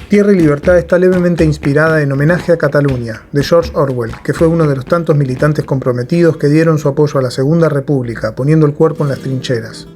Tierra y Libertad está levemente inspirada en Homenaje a Cataluña, de George Orwell, que fue uno de los tantos militantes comprometidos que dieron su apoyo a la Segunda República, poniendo el cuerpo en las trincheras.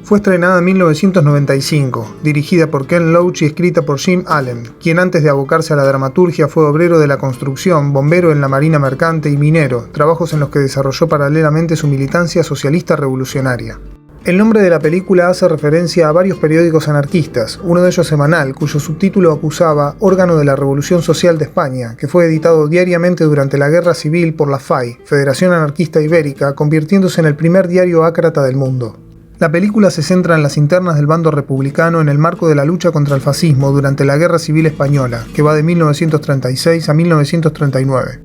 Fue estrenada en 1995, dirigida por Ken Loach y escrita por Jim Allen, quien antes de abocarse a la dramaturgia fue obrero de la construcción, bombero en la marina mercante y minero, trabajos en los que desarrolló paralelamente su militancia socialista revolucionaria. El nombre de la película hace referencia a varios periódicos anarquistas, uno de ellos semanal, cuyo subtítulo acusaba Órgano de la Revolución Social de España, que fue editado diariamente durante la Guerra Civil por la FAI, Federación Anarquista Ibérica, convirtiéndose en el primer diario ácrata del mundo. La película se centra en las internas del bando republicano en el marco de la lucha contra el fascismo durante la Guerra Civil Española, que va de 1936 a 1939.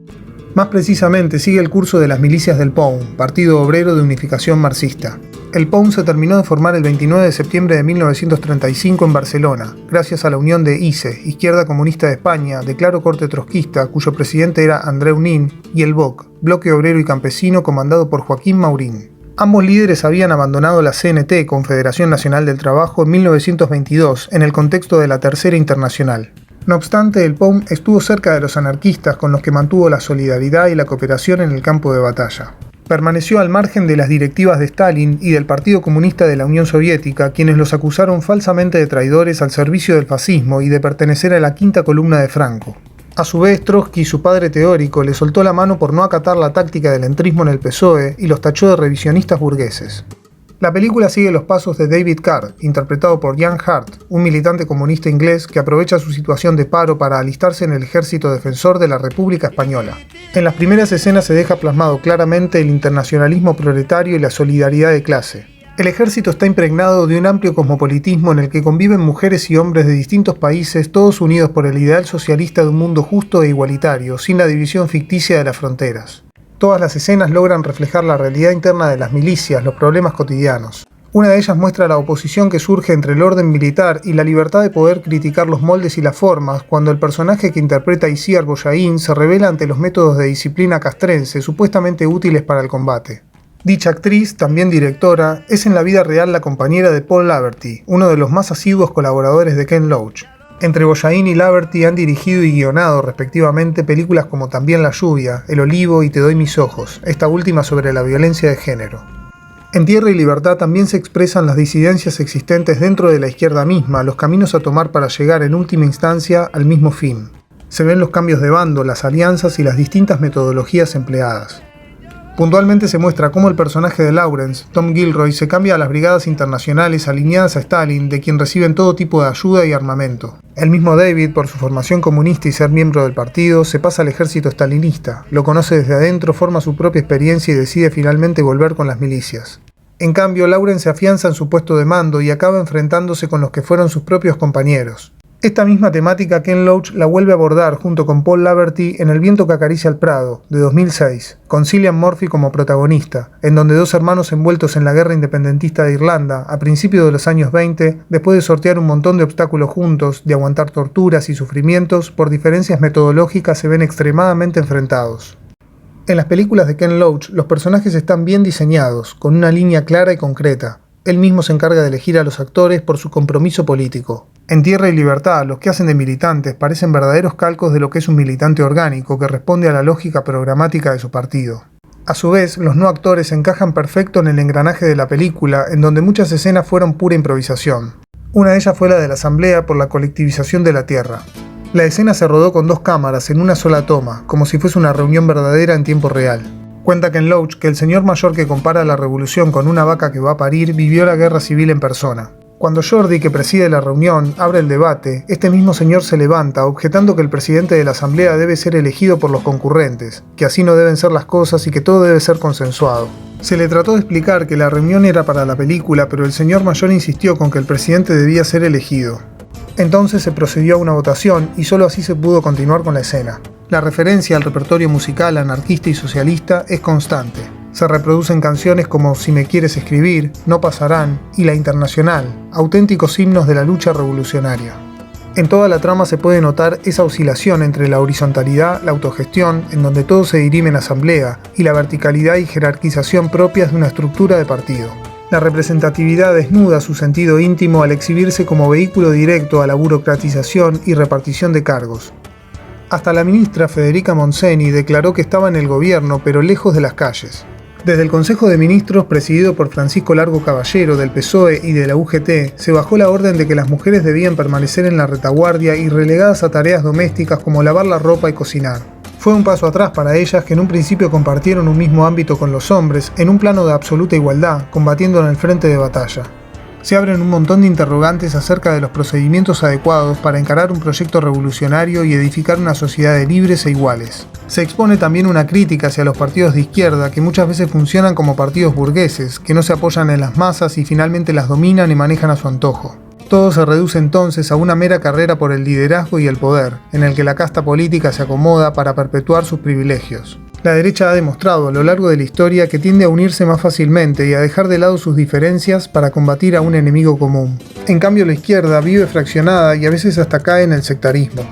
Más precisamente, sigue el curso de las milicias del POUM, Partido Obrero de Unificación Marxista. El POUM se terminó de formar el 29 de septiembre de 1935 en Barcelona, gracias a la unión de ICE, Izquierda Comunista de España, de claro corte trotskista, cuyo presidente era Andreu Nin, y el BOC, Bloque Obrero y Campesino, comandado por Joaquín Maurín. Ambos líderes habían abandonado la CNT, Confederación Nacional del Trabajo, en 1922, en el contexto de la Tercera Internacional. No obstante, el POUM estuvo cerca de los anarquistas, con los que mantuvo la solidaridad y la cooperación en el campo de batalla. Permaneció al margen de las directivas de Stalin y del Partido Comunista de la Unión Soviética, quienes los acusaron falsamente de traidores al servicio del fascismo y de pertenecer a la quinta columna de Franco. A su vez, Trotsky, su padre teórico, le soltó la mano por no acatar la táctica del entrismo en el PSOE y los tachó de revisionistas burgueses. La película sigue los pasos de David Card, interpretado por Ian Hart, un militante comunista inglés que aprovecha su situación de paro para alistarse en el ejército defensor de la República Española. En las primeras escenas se deja plasmado claramente el internacionalismo proletario y la solidaridad de clase. El ejército está impregnado de un amplio cosmopolitismo en el que conviven mujeres y hombres de distintos países, todos unidos por el ideal socialista de un mundo justo e igualitario, sin la división ficticia de las fronteras. Todas las escenas logran reflejar la realidad interna de las milicias, los problemas cotidianos. Una de ellas muestra la oposición que surge entre el orden militar y la libertad de poder criticar los moldes y las formas, cuando el personaje que interpreta Isiar Boyaín se revela ante los métodos de disciplina castrense supuestamente útiles para el combate. Dicha actriz, también directora, es en la vida real la compañera de Paul Laverty, uno de los más asiduos colaboradores de Ken Loach. Entre Boyaín y Laverty han dirigido y guionado respectivamente películas como También la lluvia, El olivo y Te doy mis ojos, esta última sobre la violencia de género. En Tierra y Libertad también se expresan las disidencias existentes dentro de la izquierda misma, los caminos a tomar para llegar en última instancia al mismo fin. Se ven los cambios de bando, las alianzas y las distintas metodologías empleadas. Puntualmente se muestra cómo el personaje de Lawrence, Tom Gilroy, se cambia a las brigadas internacionales alineadas a Stalin, de quien reciben todo tipo de ayuda y armamento. El mismo David, por su formación comunista y ser miembro del partido, se pasa al ejército stalinista, lo conoce desde adentro, forma su propia experiencia y decide finalmente volver con las milicias. En cambio, Lawrence se afianza en su puesto de mando y acaba enfrentándose con los que fueron sus propios compañeros. Esta misma temática Ken Loach la vuelve a abordar junto con Paul Laverty en El viento que acaricia el Prado, de 2006, con Cillian Murphy como protagonista, en donde dos hermanos envueltos en la guerra independentista de Irlanda, a principios de los años 20, después de sortear un montón de obstáculos juntos, de aguantar torturas y sufrimientos, por diferencias metodológicas se ven extremadamente enfrentados. En las películas de Ken Loach, los personajes están bien diseñados, con una línea clara y concreta. Él mismo se encarga de elegir a los actores por su compromiso político. En Tierra y Libertad, los que hacen de militantes parecen verdaderos calcos de lo que es un militante orgánico que responde a la lógica programática de su partido. A su vez, los no actores encajan perfecto en el engranaje de la película, en donde muchas escenas fueron pura improvisación. Una de ellas fue la de la asamblea por la colectivización de la tierra. La escena se rodó con 2 cámaras en una sola toma, como si fuese una reunión verdadera en tiempo real. Cuenta Ken Loach que el señor mayor que compara la revolución con una vaca que va a parir vivió la guerra civil en persona. Cuando Jordi, que preside la reunión, abre el debate, este mismo señor se levanta objetando que el presidente de la asamblea debe ser elegido por los concurrentes, que así no deben ser las cosas y que todo debe ser consensuado. Se le trató de explicar que la reunión era para la película, pero el señor mayor insistió con que el presidente debía ser elegido. Entonces se procedió a una votación y solo así se pudo continuar con la escena. La referencia al repertorio musical anarquista y socialista es constante. Se reproducen canciones como Si me quieres escribir, No pasarán y La Internacional, auténticos himnos de la lucha revolucionaria. En toda la trama se puede notar esa oscilación entre la horizontalidad, la autogestión, en donde todo se dirime en asamblea, y la verticalidad y jerarquización propias de una estructura de partido. La representatividad desnuda su sentido íntimo al exhibirse como vehículo directo a la burocratización y repartición de cargos. Hasta la ministra Federica Montseny declaró que estaba en el gobierno, pero lejos de las calles. Desde el Consejo de Ministros, presidido por Francisco Largo Caballero del PSOE y de la UGT, se bajó la orden de que las mujeres debían permanecer en la retaguardia y relegadas a tareas domésticas como lavar la ropa y cocinar. Fue un paso atrás para ellas, que en un principio compartieron un mismo ámbito con los hombres, en un plano de absoluta igualdad, combatiendo en el frente de batalla. Se abren un montón de interrogantes acerca de los procedimientos adecuados para encarar un proyecto revolucionario y edificar una sociedad de libres e iguales. Se expone también una crítica hacia los partidos de izquierda, que muchas veces funcionan como partidos burgueses, que no se apoyan en las masas y finalmente las dominan y manejan a su antojo. Todo se reduce entonces a una mera carrera por el liderazgo y el poder, en el que la casta política se acomoda para perpetuar sus privilegios. La derecha ha demostrado a lo largo de la historia que tiende a unirse más fácilmente y a dejar de lado sus diferencias para combatir a un enemigo común. En cambio, la izquierda vive fraccionada y a veces hasta cae en el sectarismo.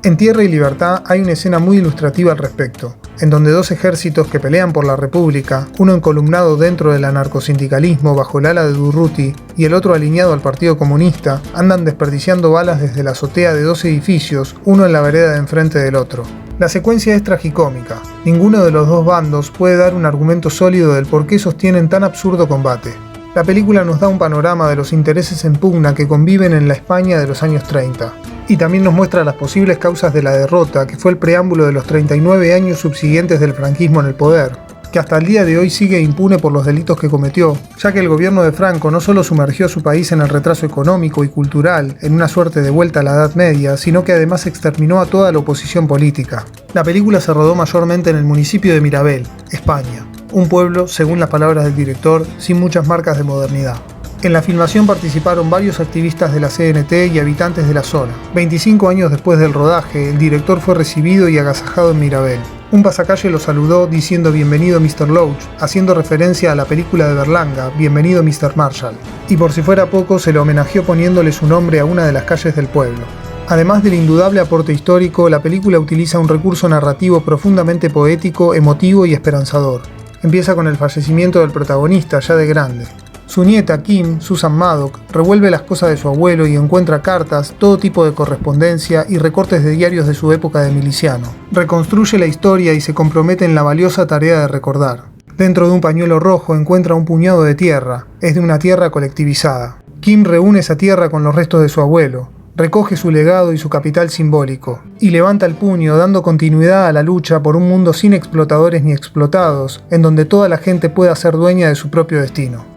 En Tierra y Libertad hay una escena muy ilustrativa al respecto, en donde dos ejércitos que pelean por la República, uno encolumnado dentro del anarcosindicalismo bajo el ala de Durruti y el otro alineado al Partido Comunista, andan desperdiciando balas desde la azotea de dos edificios, uno en la vereda de enfrente del otro. La secuencia es tragicómica. Ninguno de los dos bandos puede dar un argumento sólido del por qué sostienen tan absurdo combate. La película nos da un panorama de los intereses en pugna que conviven en la España de los años 30. Y también nos muestra las posibles causas de la derrota, que fue el preámbulo de los 39 años subsiguientes del franquismo en el poder, que hasta el día de hoy sigue impune por los delitos que cometió, ya que el gobierno de Franco no solo sumergió a su país en el retraso económico y cultural, en una suerte de vuelta a la Edad Media, sino que además exterminó a toda la oposición política. La película se rodó mayormente en el municipio de Mirabel, España, un pueblo, según las palabras del director, sin muchas marcas de modernidad. En la filmación participaron varios activistas de la CNT y habitantes de la zona. 25 años después del rodaje, el director fue recibido y agasajado en Mirabel. Un pasacalle lo saludó diciendo "Bienvenido Mr. Loach", haciendo referencia a la película de Berlanga, "Bienvenido Mr. Marshall". Y por si fuera poco, se le homenajeó poniéndole su nombre a una de las calles del pueblo. Además del indudable aporte histórico, la película utiliza un recurso narrativo profundamente poético, emotivo y esperanzador. Empieza con el fallecimiento del protagonista, ya de grande. Su nieta, Kim, Susan Maddock, revuelve las cosas de su abuelo y encuentra cartas, todo tipo de correspondencia y recortes de diarios de su época de miliciano. Reconstruye la historia y se compromete en la valiosa tarea de recordar. Dentro de un pañuelo rojo encuentra un puñado de tierra, es de una tierra colectivizada. Kim reúne esa tierra con los restos de su abuelo, recoge su legado y su capital simbólico, y levanta el puño dando continuidad a la lucha por un mundo sin explotadores ni explotados, en donde toda la gente pueda ser dueña de su propio destino.